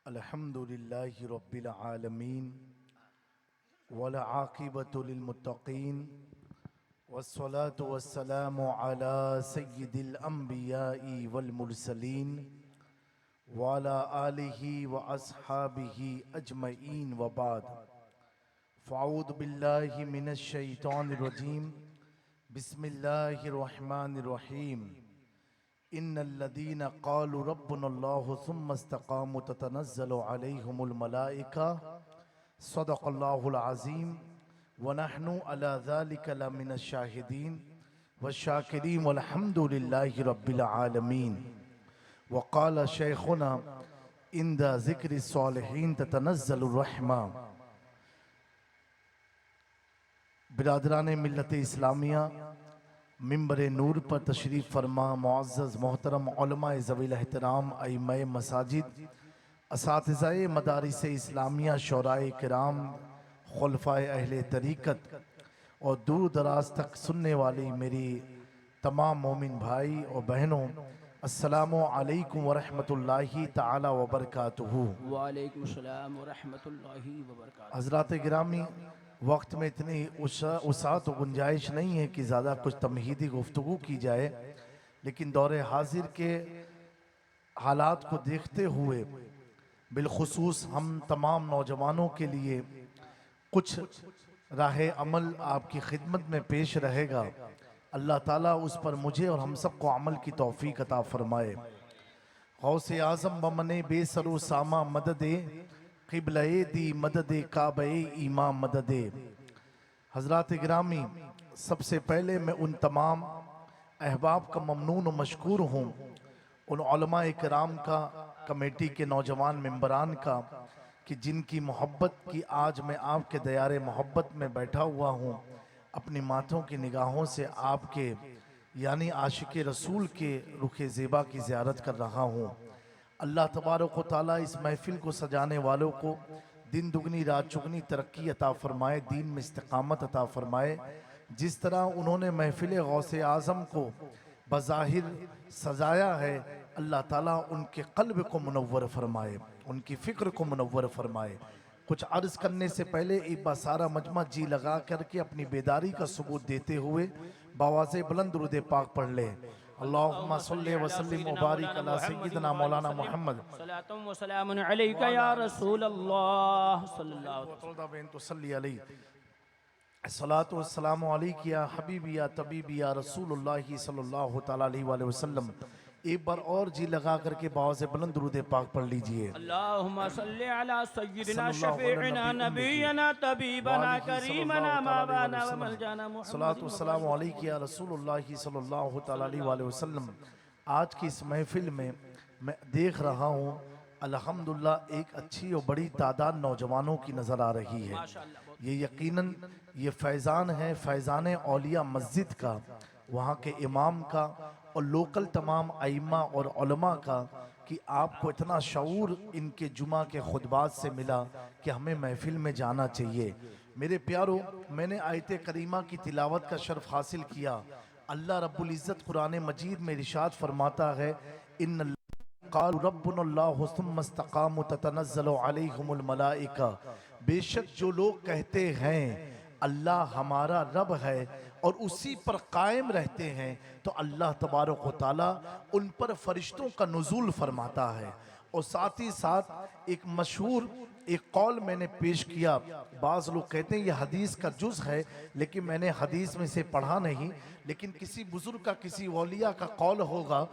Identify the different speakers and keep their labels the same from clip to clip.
Speaker 1: الحمد لله رب العالمين والعاقبة للمتقين والصلاة والسلام على سيد الأنبياء والمرسلين وعلى آله وأصحابه أجمعين وبعد فأعوذ بالله من الشيطان الرجيم بسم الله الرحمن الرحيم إن الذين قالوا ربنا الله ثم استقاموا تتنزل عليهم الملائكة صدق الله العظيم ونحن على ذلك لمن الشاهدين والشاكرين والحمد لله رب العالمين. وقال شيخنا عند ذكر الصالحين تتنزل الرحمة. برادران ملت اسلامیہ، ممبر نور پر تشریف فرما معزز محترم علماء ذوی الاحترام، ائمہ مساجد، اساتذہ مدارس اسلامیہ، شورائے کرام، خلفائے اہل طریقت اور دور دراز تک سننے والی میری تمام مومن بھائی اور بہنوں، السلام علیکم ورحمۃ اللہ تعالی وبرکاتہ۔
Speaker 2: وعلیکم السلام ورحمۃ اللہ وبرکاتہ۔
Speaker 1: حضرات گرامی، وقت میں اتنی وسعت و گنجائش نہیں ہے کہ زیادہ کچھ تمہیدی گفتگو کی جائے، لیکن دور حاضر کے حالات کو دیکھتے ہوئے بالخصوص ہم تمام نوجوانوں کے لیے کچھ راہ عمل آپ کی خدمت میں پیش رہے گا۔ اللہ تعالیٰ اس پر مجھے اور ہم سب کو عمل کی توفیق عطا فرمائے۔ غوث اعظم بمن بے سر و سامہ مدد قبلہ دی مدد کعبہ ایمان مدد۔ حضرات گرامی، سب سے پہلے میں ان تمام احباب کا ممنون و مشکور ہوں، ان علماء کرام کا، کمیٹی کے نوجوان ممبران کا، کہ جن کی محبت کی آج میں آپ کے دیار محبت میں بیٹھا ہوا ہوں، اپنی ماتھوں کی نگاہوں سے آپ کے یعنی عاشق رسول کے رخ زیبا کی زیارت کر رہا ہوں۔ اللہ تبارک و تعالیٰ اس محفل کو سجانے والوں کو دن دگنی رات چگنی ترقی عطا فرمائے، دین میں استقامت عطا فرمائے۔ جس طرح انہوں نے محفل غوث اعظم کو بظاہر سجایا ہے، اللہ تعالیٰ ان کے قلب کو منور فرمائے، ان کی فکر کو منور فرمائے۔ کچھ عرض کرنے سے پہلے ایک بار سارا مجمع جی لگا کر کے اپنی بیداری کا ثبوت دیتے ہوئے بآواز بلند درود پاک پڑھ لیں۔ اللہم صلی وسلم وبارک علی سیدنا مولانا محمد
Speaker 2: صلاۃ و سلام علیک یا رسول اللہ صلی اللہ علیہ وسلم۔
Speaker 1: بین تصلی علیہ الصلاۃ والسلام علیک یا حبیبی یا طبیبی یا رسول اللہ صلی اللہ تعالیٰ علیہ وآلہ وسلم۔ ایک بار اور جی لگا کر کے بآواز بلند درود پاک پڑھ لیجئے۔
Speaker 2: اللہم صلی علی سیدنا شفیعنا نبینا طبیبنا کریمنا مابانا وملجانا محمد۔
Speaker 1: صلاۃ والسلام علیک یا رسول اللہ صلی اللہ تعالیٰ علیہ وآلہ وسلم۔ آج کی اس محفل میں میں دیکھ رہا ہوں الحمدللہ ایک اچھی اور بڑی تعداد نوجوانوں کی نظر آ رہی ہے۔ یہ یقیناً یہ فیضان ہے، فیضان اولیاء مسجد کا، وہاں کے امام کا اور لوکل تمام ائمہ اور علماء کا، کہ آپ کو اتنا شعور ان کے جمعہ کے خطبات سے ملا کہ ہمیں محفل میں جانا چاہیے۔ میرے پیارو، میں نے آیت کریمہ کی تلاوت کا شرف حاصل کیا۔ اللہ رب العزت قرآن مجید میں ارشاد فرماتا ہے، ان قالوا ربنا اللہ ثم استقاموا تتنزل علیہم الملائکہ۔ بے شک جو لوگ کہتے ہیں اللہ ہمارا رب ہے اور اسی پر قائم رہتے ہیں، تو اللہ تبارک و تعالیٰ ان پر فرشتوں کا نزول فرماتا ہے۔ اور ساتھ ہی ساتھ ایک مشہور ایک قول میں نے پیش کیا، بعض لوگ کہتے ہیں یہ حدیث کا جز ہے، لیکن میں نے حدیث میں سے پڑھا نہیں، لیکن کسی بزرگ کا، کسی اولیاء کا قول ہوگا۔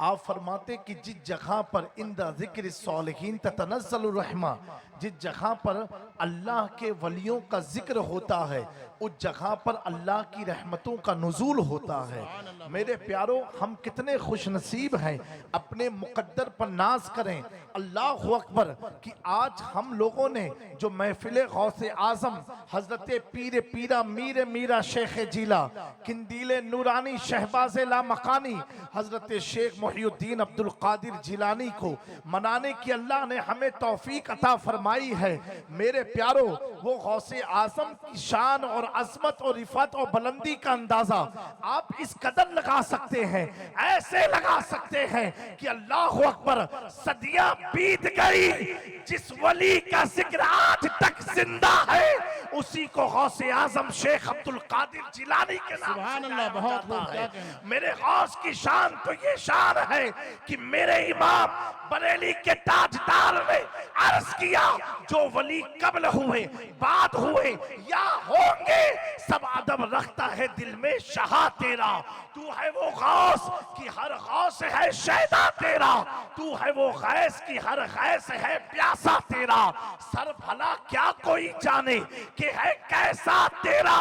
Speaker 1: آپ فرماتے کہ جس جگہ پر عند ذکر الصالحین تتنزل الرحمہ، جس جگہ پر اللہ کے ولیوں کا ذکر ہوتا ہے، اس جگہ پر اللہ کی رحمتوں کا نزول ہوتا ہے۔ میرے پیارو، ہم کتنے خوش نصیب ہیں، اپنے مقدر پر ناز کریں۔ اللہ اکبر کہ آج ہم لوگوں نے جو محفل غوث اعظم حضرت پیر پیرا میر میرا شیخ جیلا قندیل نورانی شہباز لامکانی حضرت شیخ محی الدین عبد القادر جیلانی کو منانے کی اللہ نے ہمیں توفیق عطا فرمائی ہے، میرے پیارو وہ غوث اعظم کی شان اور عظمت اور رفعت اور بلندی کا اندازہ آپ اس قدر لگا سکتے ہیں، ایسے لگا سکتے ہیں کہ اللہ اکبر، صدیاں بیت گئی، جس ولی کا ذکر آج تک زندہ ہے اسی کو غوث اعظم شیخ عبد القادر جیلانی کے نام
Speaker 3: سبحان اللہ، بہت خوب، کیا کہنا۔
Speaker 1: میرے غوث کی شان تو یہ شان ہے کہ میرے امام بریلی کے تاجدار نے عرض کیا جو ولی قبل ہوئے بعد ہوئے یا ہوں گے سب ادب رکھتا ہے دل میں شہا تیرا، تو ہے وہ غوث کی ہر غوث ہے شیدا تیرا، تو ہے وہ غیث کی ہر غیث ہے پیاسا تیرا، سر بھلا کیا کوئی جانے کہ ہے کیسا تیرا،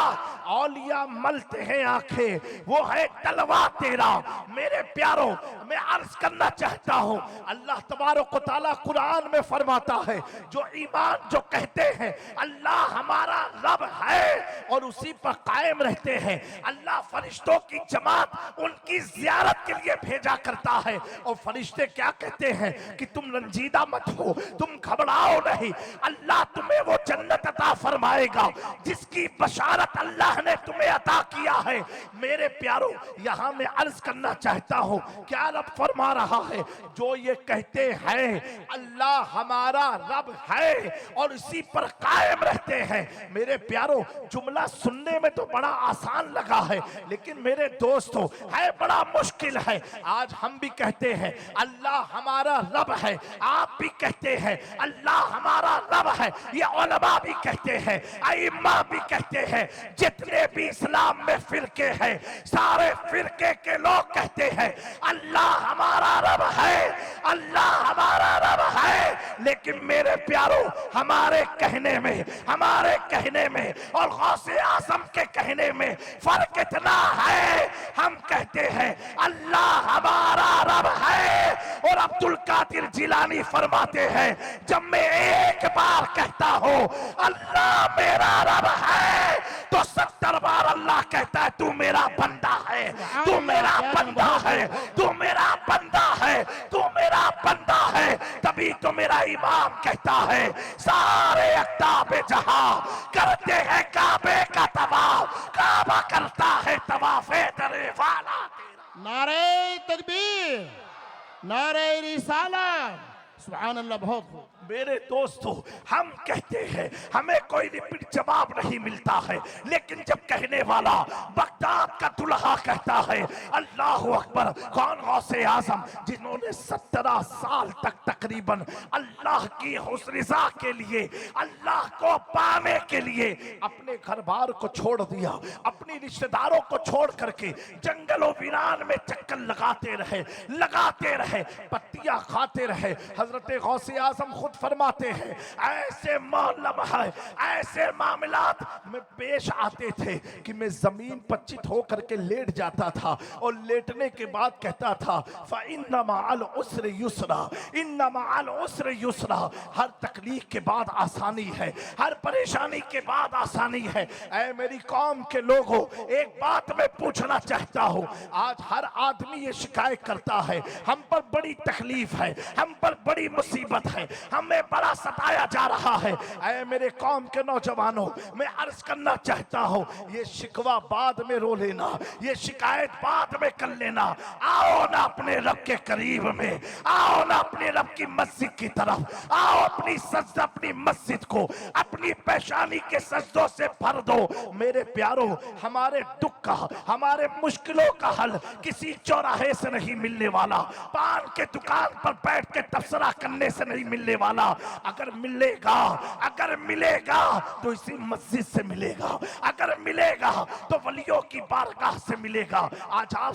Speaker 1: اولیاء ملتے ہیں آنکھیں وہ ہے تلوا تیرا۔ میرے پیاروں میں عرض کرنا چاہتا ہوں اللہ تبارک و تعالیٰ قرآن میں فرماتا ہے جو ایمان جو کہتے ہیں اللہ ہمارا رب ہے اور اسی پر قائم رہتے ہیں، اللہ فرشتوں کی جماعت ان کی زیارت کے لیے بھیجا کرتا ہے، اور فرشتے کیا کہتے ہیں کہ تم رنجیدہ مت ہو، تم گھبراؤ نہیں، اللہ تمہیں وہ جنت عطا فرمائے گا جس کی بشارت اللہ نے تمہیں عطا کیا ہے۔ میرے پیارو یہاں میں عرض کرنا چاہتا ہوں کیا رب فرما رہا ہے، جو یہ کہتے ہیں اللہ ہمارا رب ہے اور اسی پر قائم رہتے ہیں، میرے پیارو جملہ سننے میں تو بڑا آسان لگا ہے لیکن میرے دوستو ہے بڑا مشکل ہے۔ آج ہم بھی کہتے ہیں اللہ ہمارا رب ہے، آپ بھی کہتے ہیں اللہ ہمارا رب ہے، یہ علماء بھی کہتے ہیں، ائمہ بھی کہتے ہیں، جتنے بھی اسلام میں فرقے ہیں سارے فرقے کے لوگ کہتے ہیں اللہ ہمارا رب ہے، اللہ ہمارا رب ہے، لیکن میرے پیارو ہمارے کہنے میں اور غوث اعظم کے کہنے میں فرق اتنا ہے، ہم کہتے ہیں اللہ ہمارا رب ہے اور عبد القادر جیلانی فرماتے ہیں جب میں ایک بار کہتا ہوں اللہ میرا رب ہے تو 70 بار اللہ کہتا ہے تو میرا بندہ ہے، تو میرا بندہ ہے، تو میرا بندہ ہے، تو میرا بندہ ہے، تبھی تو میرا امام کہتا ہے سارے اقطاب جہاں کرتے ہیں کعبے کا طواف، کعبہ کرتا ہے طواف درے والا تیرا۔
Speaker 3: نعرہ تکبیر، نعرہ رسالت، سبحان اللہ، بہت خوب۔
Speaker 1: میرے دوستو ہم کہتے ہیں ہمیں کوئی ریپیٹ جواب نہیں ملتا ہے، لیکن جب کہنے والا بغداد کا دلہا کہتا ہے اللہ اکبر، کون غوث اعظم جنہوں نے 17 سال تک تقریباً اللہ کی حسن رضا کے لیے، اللہ کو پانے کے لیے اپنے گھر بار کو چھوڑ دیا، اپنی رشتہ داروں کو چھوڑ کر کے جنگل و ویران میں چکر لگاتے رہے، پتیاں کھاتے رہے۔ حضرت غوث اعظم خود فرماتے ہیں ایسے لمحے ایسے معاملات میں پیش آتے تھے کہ میں زمین پر چت ہو کر کے لیٹ جاتا تھا اور لیٹنے کے بعد کہتا تھا فَإِنَّ مَعَ الْعُسْرِ يُسْرًا، إِنَّ مَعَ الْعُسْرِ يُسْرًا، ہر تکلیف کے بعد آسانی ہے، ہر پریشانی کے بعد آسانی ہے۔ اے میری قوم کے لوگوں ایک بات میں پوچھنا چاہتا ہوں، آج ہر آدمی یہ شکایت کرتا ہے ہم پر بڑی تکلیف ہے، ہم پر بڑی مصیبت ہے، ہمیں بڑا ستایا جا رہا ہے۔ اے میرے قوم کے نوجوانوں میں عرض کرنا چاہتا ہوں یہ شکوہ بعد میں رو لینا، یہ شکایت بعد میں کر لینا، آؤ نا اپنے رب کے قریب میں، آؤ نا اپنے رب کی مسجد کی طرف، آؤ اپنی مسجد کو اپنی پیشانی کے سجدوں سے بھر دو۔ میرے پیارو ہمارے دکھ کا، ہمارے مشکلوں کا حل کسی چوراہے سے نہیں ملنے والا، پان کے دکان پر بیٹھ کے تبصرہ کرنے سے نہیں ملنے والا، اگر ملے گا تو اسی مسجد سے ملے گا، اگر ملے گا تو ولیوں کی بارگاہ سے ملے گا۔ آج آپ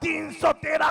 Speaker 1: 313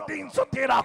Speaker 1: 313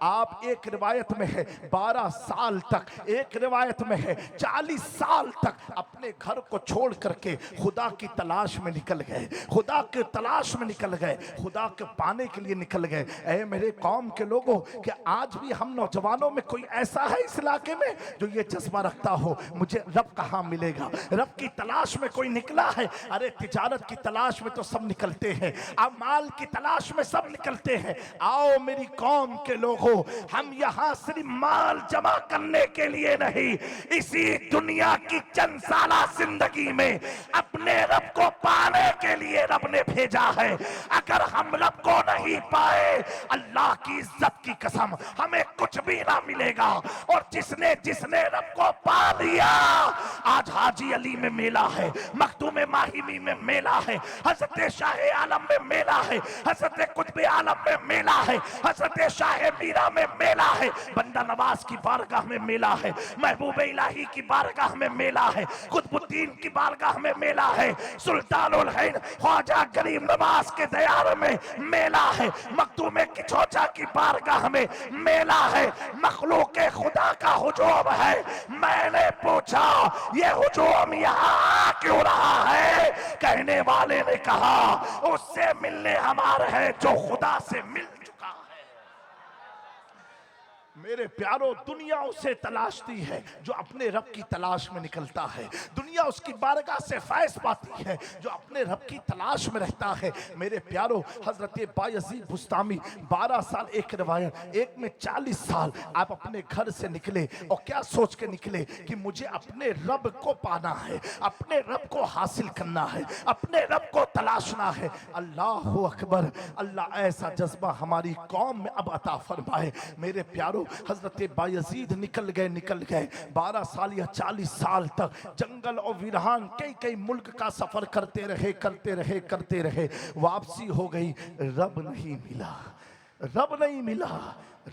Speaker 1: آپ ایک روایت میں ہے 12 سال تک, ایک روایت میں ہے 40 سال تک اپنے گھر کو چھوڑ کر کے خدا کی تلاش میں نکل گئے, خدا کی تلاش میں نکل گئے, خدا کے پانے کے لیے نکل گئے. اے میرے قوم کے لوگوں, کہ آج بھی ہم نوجوانوں میں کوئی ایسا ہے اس علاقے میں جو یہ جذبہ رکھتا ہو مجھے رب کہاں ملے گا, رب کی تلاش میں کوئی نکلا ہے؟ ارے تجارت کی تلاش میں تو سب نکلتے ہیں, اعمال کی تلاش میں سب نکلتے ہیں. آؤ میری قوم کے لوگوں, ہم یہاں صرف مال جمع کرنے کے لیے نہیں, اسی دنیا کی چند سالہ زندگی میں اپنے رب کو پانے کے لیے رب نے بھیجا ہے. اگر ہم رب کو نہیں پائے, اللہ کی عزت کی قسم ہمیں کچھ بھی نہ ملے گا. اور جس نے رب کو پا لیا, آج حاجی علی میں میلہ ہے, مخدوم ماہمی میں میلہ ہے, حضرت شاہ عالم میں میلہ ہے, حضرت قطب عالم میں میلہ ہے, حضرت شاہ میرا میں میلہ ہے, بندہ نواز کی بارگاہ میں میلہ ہے, محبوب الہی کی بارگاہ میں میلہ ہے, قطب الدین کی بارگاہ میں میلہ ہے, سلطان الحین خواجہ غریب نواز کے دیار میں میلہ ہے, مخدوم کچھوچا کی بارگاہ میں میلہ ہے. مخلوق خدا کا ہجوم ہے. میں نے پوچھا یہ ہجوم یہاں کیوں رہا ہے؟ کہنے والے نے کہا اس سے ملنے ہمارے ہیں جو خدا سے مل چکا ہے. میرے پیارو, دنیا اسے تلاشتی ہے جو اپنے رب کی تلاش میں نکلتا ہے. دنیا اس کی بارگاہ سے فیض پاتی ہے جو اپنے رب کی تلاش میں رہتا ہے. میرے پیارو, حضرت بایزید بسطامی 12 سال ایک روایت, ایک میں 40 سال آپ اپنے گھر سے نکلے اور کیا سوچ کے نکلے کہ مجھے اپنے رب کو پانا ہے, اپنے رب کو حاصل کرنا ہے, اپنے رب کو تلاشنا ہے. اللہ اکبر. اللہ ایسا جذبہ ہماری قوم میں اب عطا فرمائے. میرے پیارو, حضرت بایزید نکل گئے 12 سال یا 40 سال تک جنگل اور ویران کئی ملک کا سفر کرتے رہے. واپسی ہو گئی,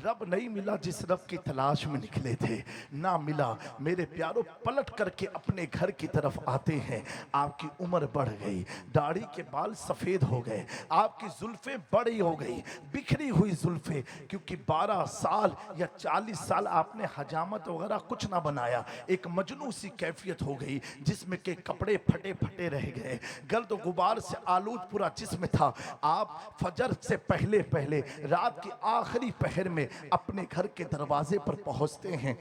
Speaker 1: رب نہیں ملا جس رب کی تلاش میں نکلے تھے, نہ ملا. میرے پیارو, پلٹ کر کے اپنے گھر کی طرف آتے ہیں. آپ کی عمر بڑھ گئی, داڑھی کے بال سفید ہو گئے, آپ کی زلفیں بڑی ہو گئی, بکھری ہوئی زلفیں, کیونکہ 12 سال یا 40 سال آپ نے حجامت وغیرہ کچھ نہ بنایا. ایک مجنون سی کیفیت ہو گئی جس میں کہ کپڑے پھٹے رہ گئے, گرد و غبار سے آلود پورا جسم تھا. آپ فجر سے پہلے رات کی آخری پہر میں اپنے گھر کے دروازے پر پہنچتے ہیں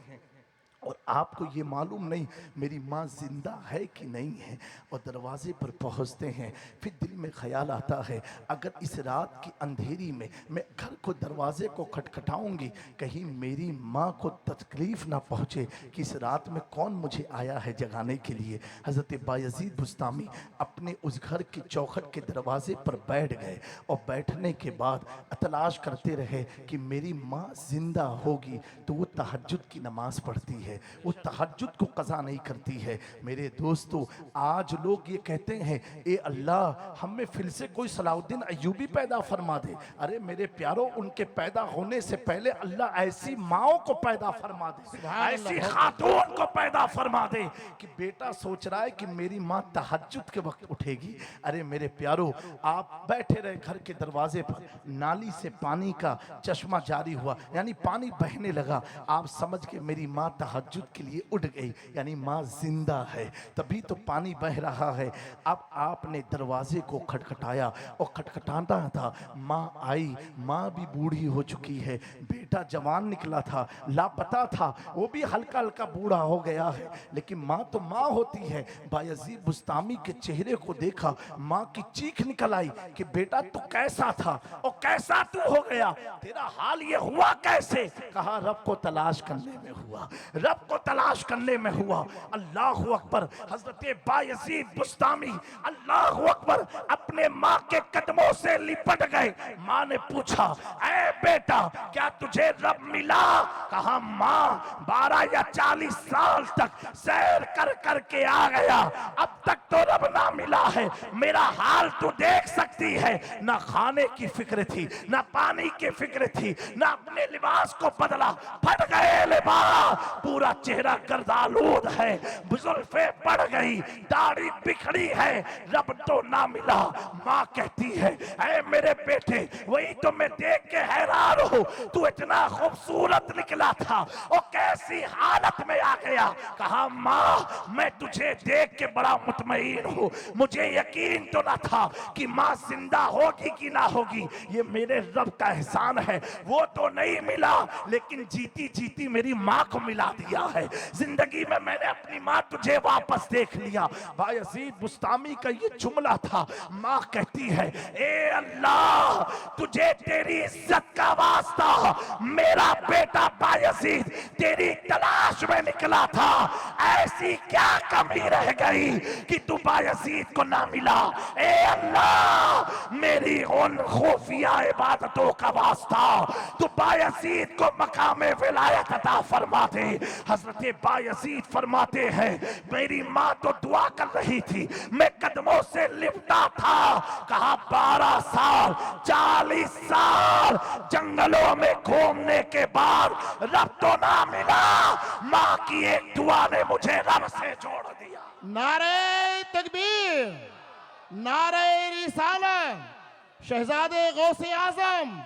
Speaker 1: اور آپ کو یہ معلوم نہیں میری ماں زندہ ہے کہ نہیں ہے, اور دروازے پر پہنچتے ہیں. پھر دل میں خیال آتا ہے اگر اس رات کی اندھیری میں میں گھر کو دروازے کو کھٹکھٹاؤں گی, کہیں میری ماں کو تکلیف نہ پہنچے کہ اس رات میں کون مجھے آیا ہے جگانے کے لیے. حضرت بایزید بسطامی اپنے اس گھر کی چوکھٹ کے دروازے پر بیٹھ گئے, اور بیٹھنے کے بعد تلاش کرتے رہے کہ میری ماں زندہ ہوگی تو وہ تہجد کی نماز پڑھتی ہے, وہ تہجد کو قضا نہیں کرتی ہے. میرے دوستو, آج لوگ یہ کہتے ہیں اے اللہ ہم میں پھر سے کوئی صلاح الدین ایوبی پیدا فرما دے. ارے میرے پیارو, ان کے پیدا ہونے سے پہلے اللہ ایسی ماؤں کو پیدا فرما دے, ایسی خاتون کو پیدا فرما دے کہ بیٹا سوچ رہا ہے کہ میری ماں تہجد کے وقت اٹھے گی. ارے میرے پیارو, آپ بیٹھے رہے گھر کے دروازے پر, نالی سے پانی کا چشمہ جاری ہوا, یعنی پانی بہنے لگا. آپ سمجھ کے میری ماں تہجد کے لیے اٹھ گئی, یعنی ماں زندہ ہے, تبھی تو پانی بہ رہا ہے. اب آپ نے دروازے کو کھٹکھٹایا اور کھٹکھٹانا تھا, ماں آئی. ماں بھی بوڑھی ہو چکی ہے, بیٹا جوان نکلا تھا, لاپتہ تھا, وہ بھی ہلکا بوڑھا ہو گیا ہے, لیکن ماں تو ماں ہوتی ہے. بایزید بسطامی کے چہرے کو دیکھا, ماں کی چیخ نکل آئی کہ بیٹا تو کیسا تھا اور کیسا تو ہو گیا, تیرا حال یہ ہوا کیسے؟ کہا رب کو تلاش کرنے میں ہوا, رب کو تلاش کرنے میں ہوا. اللہ اکبر. حضرت بایزید بسطامی اللہ اکبر اپنے ماں کے قدموں سے لپٹ گئے. ماں نے پوچھا اے بیٹا کیا تجھے رب ملا؟ کہا ماں 12 یا 40 سال تک سیر کر کے آ گیا, اب تک تو رب نہ ملا ہے. میرا حال تو دیکھ سکتی ہے, نہ کھانے کی فکر تھی, نہ پانی کی فکر تھی, نہ اپنے لباس کو بدلا, پھٹ گئے لباس, پورا پورا چہرہ گردالود ہے، زلفیں بڑھ گئی، داڑھی بکھڑی ہے، رب تو نہ ملا۔ ماں کہتی ہے اے میرے بیٹے وہی تو میں دیکھ کے حیران ہوں، تو اتنا خوبصورت نکلا تھا اور کیسی حالت میں آ گیا۔ کہا ماں میں تجھے دیکھ کے بڑا مطمئن ہوں، مجھے یقین تو نہ تھا کہ ماں زندہ ہوگی کہ نہ ہوگی، یہ میرے رب کا احسان ہے، وہ تو نہیں ملا لیکن جیتی جیتی میری ماں کو ملا دیا ہے، زندگی میں میں نے اپنی ماں تجھے واپس دیکھ لیا۔ بایزید بسطامی کا یہ جملہ تھا۔ ماں کہتی ہے اے اللہ تجھے تیری عزت کا واسطہ، میرا بیٹا بایزید تیری تلاش میں نکلا تھا، ایسی کیا کمی رہ گئی کہ تو بایزید کو نہ ملا؟ اے اللہ میری ان خفیہ عبادتوں کا واسطہ تو بایزید کو مقام ولایت عطا فرما دے۔ حضرت بایزید فرماتے ہیں میری ماں تو دعا کر رہی تھی، میں قدموں سے لپٹا تھا۔ کہا 12 سال 40 سال جنگلوں میں گھومنے کے بعد رب تو نہ ملا، ماں کی ایک دعا نے مجھے رب سے جوڑ دیا۔
Speaker 3: نعرہ تکبیر، نعرہ رسالت، شہزادے غوث اعظم،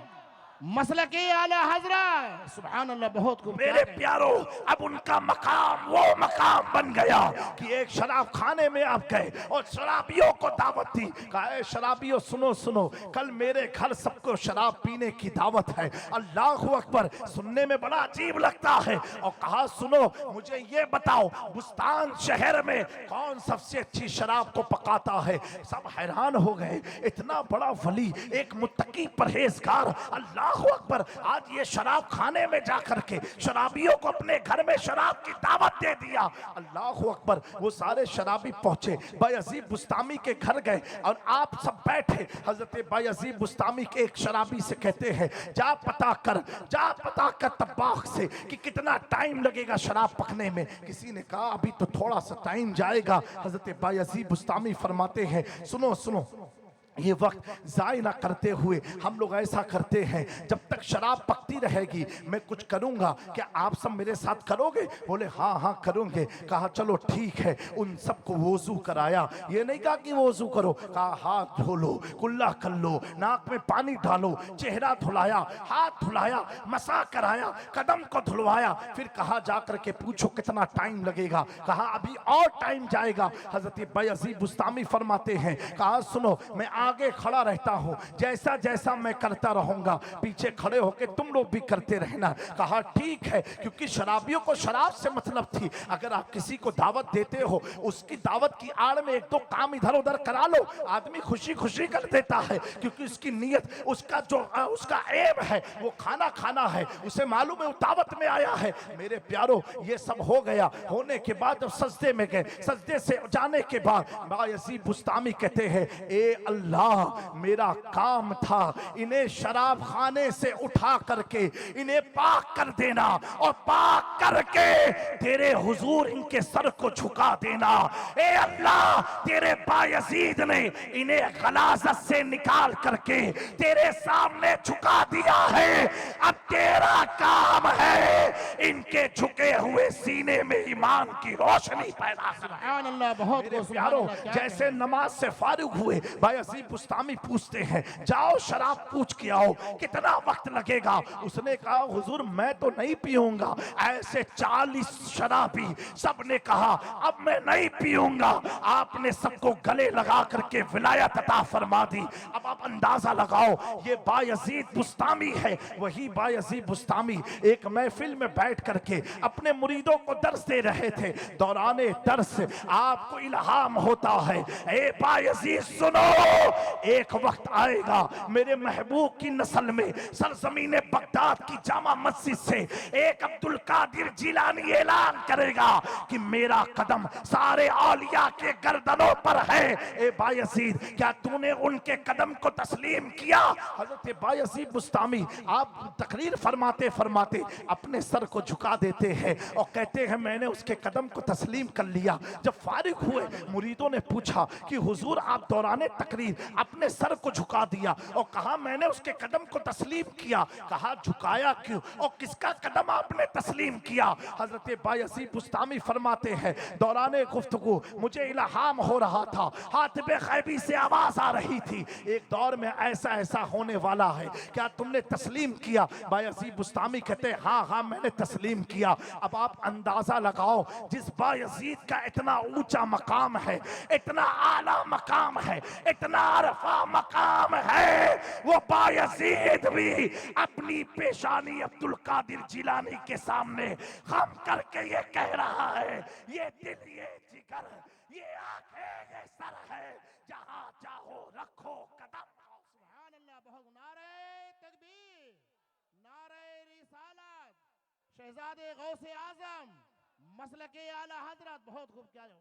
Speaker 3: مسلک اعلی حضرت، سبحان اللہ، بہت خوب۔
Speaker 1: میرے پیارو اب ان کا مقام وہ مقام بن گیا کہ ایک شراب خانے میں آپ گئے اور شرابیوں کو دعوت دی۔ کہا اے شرابیوں سنو سنو، کل میرے گھر سب کو شراب پینے کی دعوت ہے۔ اللہ اکبر، سننے میں بڑا عجیب لگتا ہے۔ اور کہا سنو مجھے یہ بتاؤ بستان شہر میں کون سب سے اچھی شراب کو پکاتا ہے؟ سب حیران ہو گئے، اتنا بڑا ولی، ایک متقی پرہیزگار، اللہ اکبر، آج یہ شراب خانے میں جا کر کے شرابیوں کو اپنے گھر میں شراب کی دعوت دے دیا۔ اللہ اکبر، وہ سارے شرابی پہنچے، بایزید بسطامی کے گھر گئے اور آپ سب بیٹھے۔ حضرت بایزید بسطامی کے ایک شرابی سے کہتے ہیں جا پتا کر طباخ سے کہ کتنا ٹائم لگے گا شراب پکنے میں۔ کسی نے کہا ابھی تو تھوڑا سا ٹائم جائے گا۔ حضرت بایزید بسطامی فرماتے ہیں سنو سنو، یہ وقت ضائع نہ کرتے ہوئے ہم لوگ ایسا کرتے ہیں جب تک شراب پکتی رہے گی میں کچھ کروں گا، کیا آپ سب میرے ساتھ کرو گے؟ بولے ہاں ہاں کروں گے۔ کہا چلو ٹھیک ہے، ان سب کو وضو کرایا۔ یہ نہیں کہا کہ وضو کرو، کہا ہاتھ دھو لو، کلا کر لو، ناک میں پانی ڈالو، چہرہ دھلایا، ہاتھ دھلایا، مسح کرایا، قدم کو دھلوایا۔ پھر کہا جا کر کے پوچھو کتنا ٹائم لگے گا؟ کہا ابھی اور ٹائم جائے گا۔ حضرت بایزید بسطامی فرماتے ہیں کہا سنو میں آگے کھڑا رہتا ہوں، جیسا جیسا میں کرتا رہوں گا پیچھے کھڑے ہو کے تم لوگ بھی کرتے رہنا۔ کہا ٹھیک ہے، کیونکہ شرابیوں کو شراب سے مطلب تھی۔ اگر آپ کسی کو دعوت دیتے ہو اس کی دعوت کی آڑ میں ایک دو کام ادھر ادھر کرا لو، آدمی خوشی خوشی کر دیتا ہے، کیونکہ اس کی نیت، اس کا عیب ہے وہ کھانا کھانا ہے، اسے معلوم ہے وہ دعوت میں آیا ہے۔ میرے پیارو یہ سب ہو گیا، ہونے کے بعد جب سجدے میں گئے، سجدے سے جانے کے بعد بایزید بسطامی کہتے ہیں اے اللہ میرا کام تھا انہیں شراب خانے سے اٹھا کر کے انہیں پاک کر دینا اور پاک کر کے تیرے حضور ان کے سر کو جھکا دینا۔ اے اللہ تیرے بایزید نے انہیں غلاظت سے نکال کر کے تیرے سامنے جھکا دیا ہے، اب تیرا کام ہے ان کے جھکے ہوئے سینے میں ایمان کی روشنی پیدا کرنا۔
Speaker 3: سبحان اللہ، بہت
Speaker 1: میرے
Speaker 3: خوب، سبحان
Speaker 1: پیارو
Speaker 3: اللہ، کیا
Speaker 1: جیسے نماز سے فارغ ہوئے بایزید بسطامی پوچھتے ہیں جاؤ شراب پوچھ کے آؤ کتنا وقت لگے گا؟ اس نے کہا حضور میں تو نہیں پیوں گا۔ ایسے 40 شرابی سب نے کہا اب میں نہیں پیوں گا۔ آپ نے سب کو گلے لگا کر کے ولایت عطا فرما دی۔ اب آپ اندازہ لگاؤ یہ بایزید بسطامی ہے، وہی بایزید بسطامی ایک محفل میں بیٹھ کر کے اپنے مریدوں کو درس دے رہے تھے۔ دوران درس آپ کو الہام ہوتا ہے اے بایزید سنو، ایک وقت آئے گا میرے محبوب کی نسل میں سرزمین بغداد کی جامع مسجد سے ایک عبدالقادر جیلانی اعلان کرے گا کہ میرا قدم سارے اولیاء کے گردنوں پر ہے۔ اے بایزید کیا تو نے ان کے قدم کو تسلیم کیا؟ حضرت بایزید بسطامی آپ تقریر فرماتے فرماتے اپنے سر کو جھکا دیتے ہیں اور کہتے ہیں میں نے اس کے قدم کو تسلیم کر لیا۔ جب فارغ ہوئے مریدوں نے پوچھا کہ حضور آپ دوران تقریر اپنے سر کو جھکا دیا اور کہا میں نے اس کے قدم کو تسلیم کیا. کہا جھکایا کیوں اور کس کا قدم آپ نے تسلیم کیا؟ حضرت بایزید بستامی فرماتے ہیں دوران گفتگو مجھے الہام ہو رہا تھا، حاتب غیبی سے آواز آ رہی تھی ایک دور میں ایسا ہونے والا ہے، کیا تم نے تسلیم کیا؟ بایزید بستامی کہتے ہیں ہاں میں نے تسلیم کیا. اب آپ اندازہ لگاؤ جس بایزید کا اتنا اونچا مقام ہے، اتنا اعلیٰ مقام ہے، اتنا عرفہ مقام ہے، وہ بایزید بھی اپنی پیشانی عبدالقادر جیلانی کے سامنے خم کر کے یہ کہہ رہا ہے یہ دل یہ جگر یہ آنکھیں یہ سر ہے، جہاں چاہو رکھو قدم.
Speaker 3: سبحان اللہ. بہت نعرہ تکبیر، نعرہ رسالت، شہزادے غوث اعظم مسلک اعلی حضرت. بہت خوب کیا جاؤ.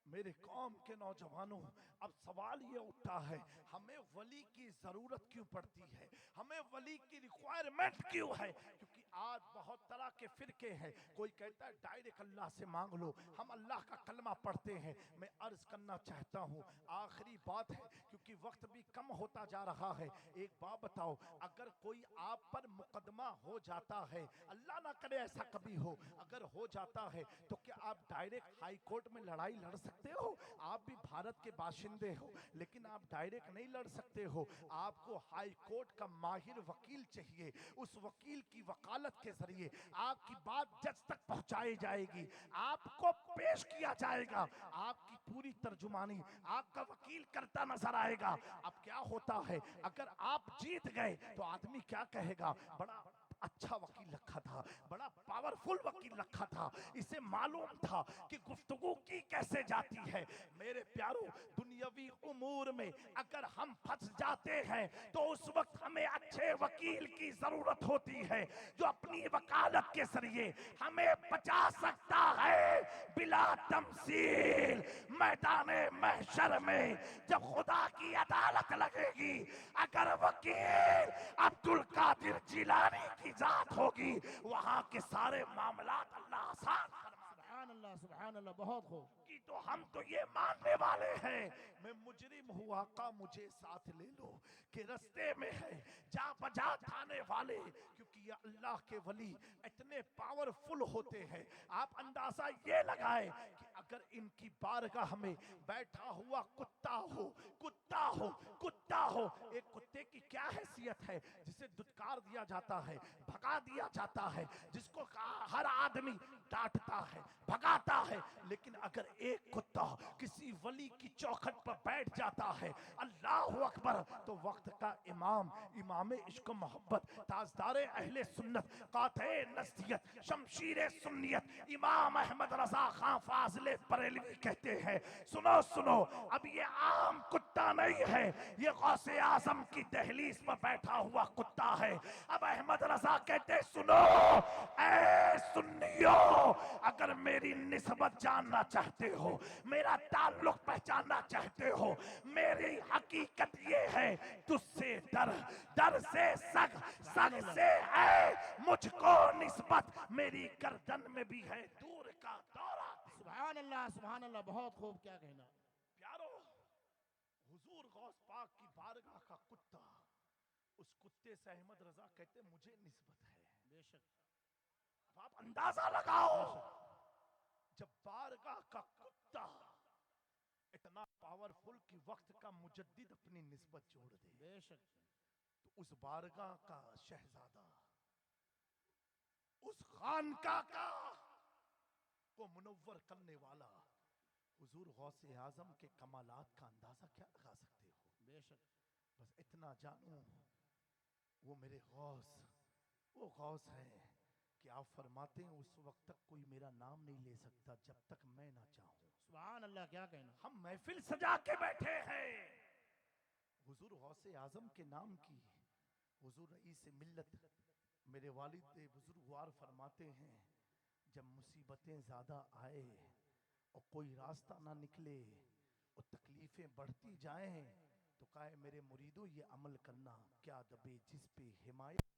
Speaker 1: میرے قوم کے نوجوانوں اب سوال یہ اٹھتا ہے ہمیں ولی کی ضرورت کیوں پڑتی ہے، ہمیں ولی کی ریکوائرمنٹ کیوں ہے؟ کیونکہ آج بہت طرح کے فرقے ہیں. کوئی کہتا ہے ڈائریکٹ اللہ سے مانگ لو، ہم اللہ کا کلمہ پڑھتے ہیں. میں عرض کرنا چاہتا ہوں آخری بات ہے کیونکہ وقت بھی کم ہوتا جا رہا ہے. ایک بات بتاؤ، اگر کوئی آپ پر مقدمہ ہو جاتا ہے، اللہ نہ کرے ایسا کبھی ہو، اگر ہو جاتا ہے تو کیا آپ ڈائریکٹ ہائی کورٹ میں لڑائی لڑ سکتے ہو؟ آپ بھی بھارت کے باشندے ہو لیکن آپ ڈائریکٹ نہیں لڑ سکتے ہو. آپ کو ہائی کورٹ کا ماہر وکیل چاہیے. اس وکیل کی وکالت کے ذریعے آپ کی بات جج تک پہنچائی جائے گی، آپ کو پیش کیا جائے گا، آپ کی پوری ترجمانی آپ کا وکیل کرتا نظر آئے گا. اب کیا ہوتا ہے اگر آپ جیت گئے تو آدمی کیا کہے گا؟ بڑا اچھا وکیل رکھا تھا، بڑا پاورفل وکیل رکھا تھا، اسے معلوم تھا کہ گفتگو کی کیسے جاتی ہے. میرے پیارو دنیاوی امور میں اگر ہم پھنس جاتے ہیں تو اس وقت ہمیں اچھے وکیل کی ضرورت ہوتی ہے جو اپنی وکالت کے ذریعے ہمیں بچا سکتا ہے بلا تمثیل. میدان محشر میں جب خدا کی عدالت لگے گی، اگر وکیل عبدالقادر جیلانی کی ذات ہوگی، وہاں کے سارے معاملات اللہ آسان فرما دے.
Speaker 3: سبحان اللہ سبحان اللہ. بہت خوب.
Speaker 1: کی تو ہم تو یہ ماننے والے ہیں میں مجرم ہوں آقا مجھے ساتھ لے لو، کہ رستے میں ہے جا بجا تھانے والے. کیونکہ یہ اللہ کے ولی اتنے پاورفل ہوتے ہیں. آپ اندازہ یہ لگائیں کہ اگر ان کی بارگاہ میں بیٹھا ہوا کتا ہو، ایک کتے کی کیا حیثیت ہے؟ جسے دھتکار دیا جاتا ہے، بھگا دیا جاتا ہے، جس کو ہر آدمی ڈانٹتا ہے، بھگاتا ہے. لیکن اگر ایک کتا کسی ولی کی چوکھٹ پر بیٹھ جاتا ہے، اللہ اکبر، تو وقت کا امام عشق و محبت، تاجدار اہل سنت، قاطع نزدیت، شمشیر سنیت، امام احمد رضا خان فاضل بریلوی کہتے ہیں سنو اب یہ عام کتا نہیں ہے، یہ غوث اعظم کی دہلیز پر بیٹھا ہوا کتا ہے. اب احمد رضا کہتے سنو اے سنیو، اگر میری نسبت جاننا چاہتے ہو، میرا تعلق پہچاننا چاہتے ہو، میری حقیقت یہ ہے تجھ سے در سے سگ سے ہے مجھ کو نسبت، میری گردن میں بھی ہے دور کا دورہ.
Speaker 3: سبحان اللہ سبحان اللہ. بہت خوب. کیا کہنا.
Speaker 1: پیارو حضور غوث پاک کی بارگاہ کا کتا، اس کتے سے احمد رضا کہتے مجھے نسبت ہے.
Speaker 3: بے شک.
Speaker 1: اب آپ اندازہ لگاؤ جب بارگاہ کا کتا اتنا پاورفل کی وقت کا مجدد اپنی نسبت جوڑ دے،
Speaker 3: بے شک.
Speaker 1: تو اس بارگاہ کا شہزادہ، اس خانقاہ کا کو منور کرنے والا حضور غوث اعظم کے کمالات کا اندازہ کیا لگا سکتے ہو؟
Speaker 3: بے شک.
Speaker 1: بس اتنا جانو وہ میرے غوث، وہ غوث ہیں کہ آپ فرماتے ہیں اس وقت تک کوئی میرا نام نہیں لے سکتا جب تک میں نہ چاہوں.
Speaker 3: سبحان اللہ. کیا کہنا.
Speaker 1: ہم محفل سجا کے بیٹھے ہیں حضور غوث اعظم کے نام کی. حضور رئیس ملت میرے والد بزرگوار فرماتے ہیں جب مصیبتیں زیادہ آئے اور کوئی راستہ نہ نکلے اور تکلیفیں بڑھتی جائیں تو کہے میرے مریدو یہ عمل کرنا، کیا دبے جس پہ حمایت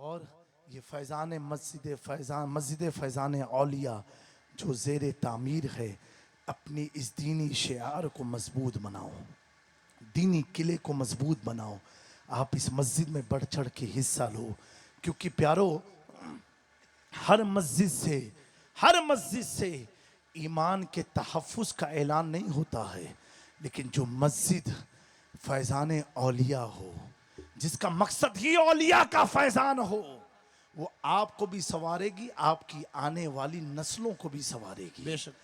Speaker 1: اور یہ مسجد فیضان اولیاء جو زیر تعمیر ہے، اپنی اس دینی شعار کو مضبوط بناؤ، دینی قلعے کو مضبوط بناؤ. آپ اس مسجد میں بڑھ چڑھ کے حصہ لو، کیونکہ پیارو ہر مسجد سے ایمان کے تحفظ کا اعلان نہیں ہوتا ہے، لیکن جو مسجد فیضان اولیاء ہو، جس کا مقصد ہی اولیاء کا فیضان ہو، وہ آپ کو بھی سنوارے گی، آپ کی آنے والی نسلوں کو بھی سنوارے گی.
Speaker 3: بے شک.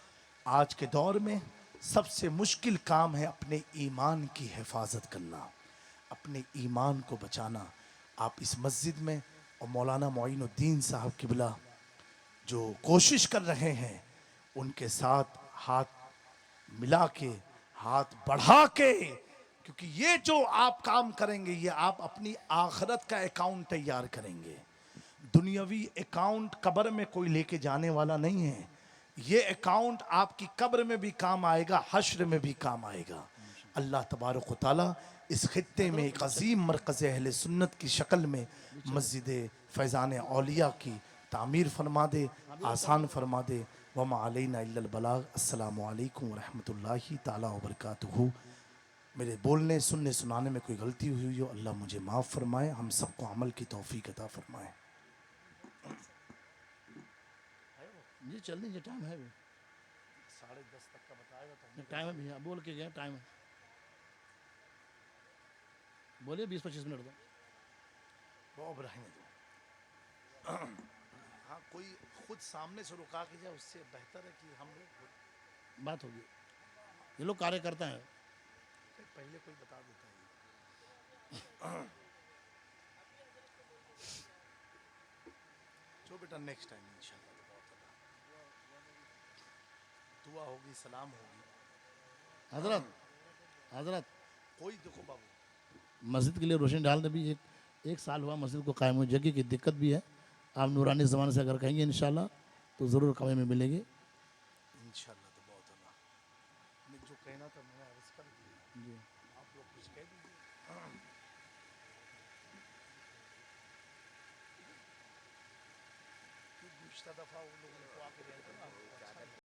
Speaker 1: آج کے دور میں سب سے مشکل کام ہے اپنے ایمان کی حفاظت کرنا، اپنے ایمان کو بچانا. آپ اس مسجد میں اور مولانا معین الدین صاحب قبلہ جو کوشش کر رہے ہیں، ان کے ساتھ ہاتھ ملا کے، ہاتھ بڑھا کے، کیونکہ یہ جو آپ کام کریں گے، یہ آپ اپنی آخرت کا اکاؤنٹ تیار کریں گے. دنیاوی اکاؤنٹ قبر میں کوئی لے کے جانے والا نہیں ہے. یہ اکاؤنٹ آپ کی قبر میں بھی کام آئے گا، حشر میں بھی کام آئے گا. اللہ تبارک و تعالیٰ اس خطے میں ایک عظیم مرکز اہل سنت کی شکل میں مسجد فیضان اولیاء کی تعمیر فرما دے، آسان فرما دے. وما علینا الا البلاغ. السلام علیکم ورحمۃ اللہ تعالیٰ وبرکاتہ. میرے بولنے سننے سنانے میں کوئی غلطی ہوئی ہو، اللہ مجھے معاف فرمائے، ہم سب کو عمل کی توفیق عطا فرمائے.
Speaker 3: جی چل دیجیے، ٹائم ہے ابھی.
Speaker 1: 10:30 تک کا بتائے گا تو
Speaker 3: ٹائم ہے بھیا، بول کے گیا ٹائم ہے. بولیے 20-25 منٹ دو.
Speaker 1: بہت رہنے دو. ہاں کوئی خود سامنے سے رکا کے جائے، اس سے بہتر ہے کہ ہم لوگ
Speaker 3: بات ہوگی. یہ لوگ کاریہ کرتا ہے.
Speaker 1: پہلے کوئی بتا دیتا ہے. جو بیٹا نیکسٹ ٹائم انشاءاللہ دعا ہوگی، سلام ہوگی.
Speaker 3: حضرت
Speaker 1: کوئی دیکھو بابو،
Speaker 3: مسجد کے لیے روشنی ڈالنے بھی ایک سال ہوا مسجد کو قائم ہوئی. جگہ کی دقت بھی ہے. آپ نورانی زبان سے اگر کہیں گے انشاءاللہ تو ضرور کمے میں ملے گی.
Speaker 1: انشاءاللہ تو بہت ہونا. میں جو کہنا تھا میں نے عرض کر دیا.
Speaker 3: جی
Speaker 1: آپ لوگ کچھ کہہ دیجیے. گزشتہ دفعہ وہ لوگوں نے کو آ کے